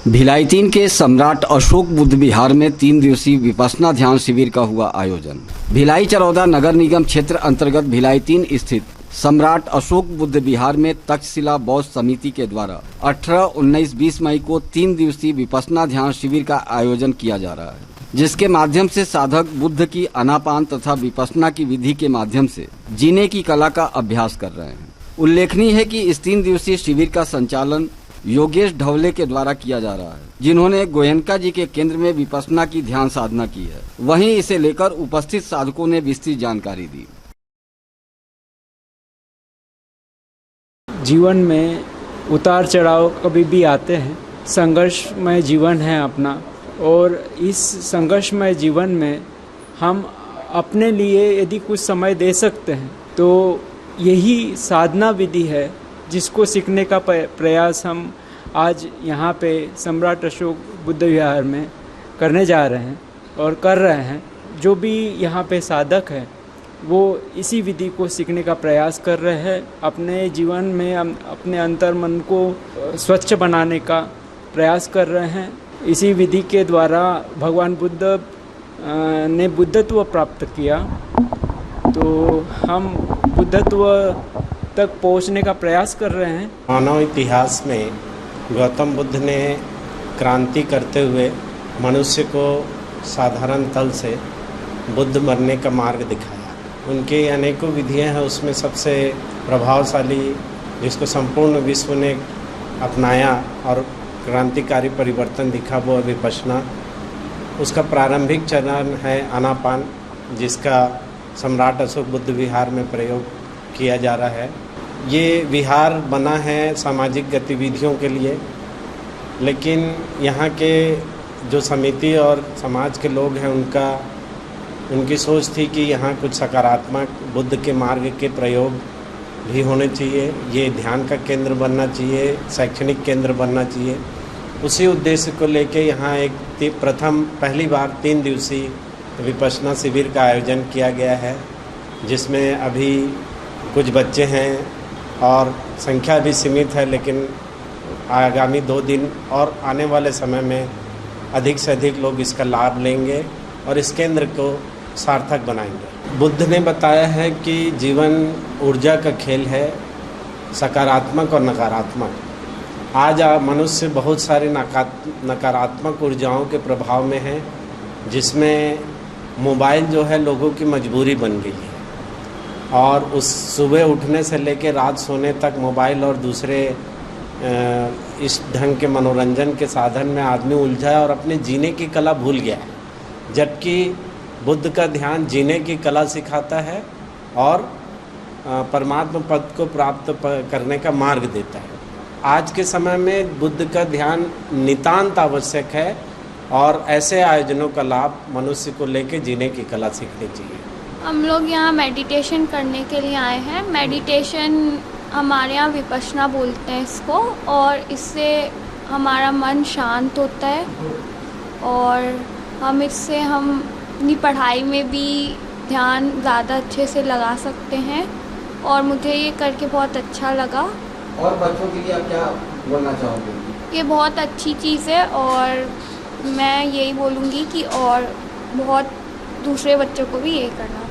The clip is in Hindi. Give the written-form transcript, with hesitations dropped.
भिलाई 3 के सम्राट अशोक बुद्ध विहार में 3 दिवसीय विपश्यना ध्यान शिविर का हुआ आयोजन। भिलाई चरौदा नगर निगम क्षेत्र अंतर्गत भिलाई 3 स्थित सम्राट अशोक बुद्ध विहार में तक्षशिला बौद्ध समिति के द्वारा 18, 19, 20 मई को 3 दिवसीय विपश्यना ध्यान शिविर का आयोजन किया जा रहा है, जिसके माध्यम से साधक बुद्ध की आनापान तथा विपश्यना की विधि के माध्यम से जीने की कला का अभ्यास कर रहे हैं। उल्लेखनीय है कि इस 3 दिवसीय शिविर का संचालन योगेश ढवले के द्वारा किया जा रहा है, जिन्होंने गोयनका जी के केंद्र में विपश्यना की ध्यान साधना की है। वहीं इसे लेकर उपस्थित साधकों ने विस्तृत जानकारी दी। जीवन में उतार चढ़ाव कभी भी आते हैं, संघर्षमय जीवन है अपना, और इस संघर्षमय जीवन में हम अपने लिए यदि कुछ समय दे सकते हैं तो यही साधना विधि है जिसको सीखने का प्रयास हम आज यहाँ पे सम्राट अशोक बुद्ध विहार में करने जा रहे हैं और कर रहे हैं। जो भी यहाँ पे साधक है वो इसी विधि को सीखने का प्रयास कर रहे हैं, अपने जीवन में अपने अंतर मन को स्वच्छ बनाने का प्रयास कर रहे हैं। इसी विधि के द्वारा भगवान बुद्ध ने बुद्धत्व प्राप्त किया, तो हम बुद्धत्व तक पहुंचने का प्रयास कर रहे हैं। मानव इतिहास में गौतम बुद्ध ने क्रांति करते हुए मनुष्य को साधारण तल से बुद्ध बनने का मार्ग दिखाया। उनके अनेकों विधियां हैं, उसमें सबसे प्रभावशाली जिसको संपूर्ण विश्व ने अपनाया और क्रांतिकारी परिवर्तन दिखा वो विपश्यना। उसका प्रारंभिक चरण है आनापान, जिसका सम्राट अशोक बुद्ध विहार में प्रयोग किया जा रहा है। ये विहार बना है सामाजिक गतिविधियों के लिए, लेकिन यहाँ के जो समिति और समाज के लोग हैं उनकी सोच थी कि यहाँ कुछ सकारात्मक बुद्ध के मार्ग के प्रयोग भी होने चाहिए। ये ध्यान का केंद्र बनना चाहिए, शैक्षणिक केंद्र बनना चाहिए। उसी उद्देश्य को लेके यहाँ एक पहली बार 3 दिवसीय विपश्यना शिविर का आयोजन किया गया है, जिसमें अभी कुछ बच्चे हैं और संख्या भी सीमित है, लेकिन आगामी 2 दिन और आने वाले समय में अधिक से अधिक लोग इसका लाभ लेंगे और इस केंद्र को सार्थक बनाएंगे। बुद्ध ने बताया है कि जीवन ऊर्जा का खेल है, सकारात्मक और नकारात्मक। आज मनुष्य बहुत सारी नकारात्मक ऊर्जाओं के प्रभाव में है, जिसमें मोबाइल जो है लोगों की मजबूरी बन गई है, और उस सुबह उठने से लेकर रात सोने तक मोबाइल और दूसरे इस ढंग के मनोरंजन के साधन में आदमी उलझा है और अपने जीने की कला भूल गया है। जबकि बुद्ध का ध्यान जीने की कला सिखाता है और परमात्मा पद को प्राप्त करने का मार्ग देता है। आज के समय में बुद्ध का ध्यान नितांत आवश्यक है और ऐसे आयोजनों का लाभ मनुष्य को लेकर जीने की कला सीखनी चाहिए। हम लोग यहाँ मेडिटेशन करने के लिए आए हैं। मेडिटेशन हमारे यहाँ विपश्यना बोलते हैं इसको, और इससे हमारा मन शांत होता है और इससे हम अपनी पढ़ाई में भी ध्यान ज़्यादा अच्छे से लगा सकते हैं, और मुझे ये करके बहुत अच्छा लगा। और बच्चों के लिए आप क्या बोलना चाहोगे? ये बहुत अच्छी चीज़ है और मैं यही बोलूँगी कि और बहुत दूसरे बच्चों को भी यही करना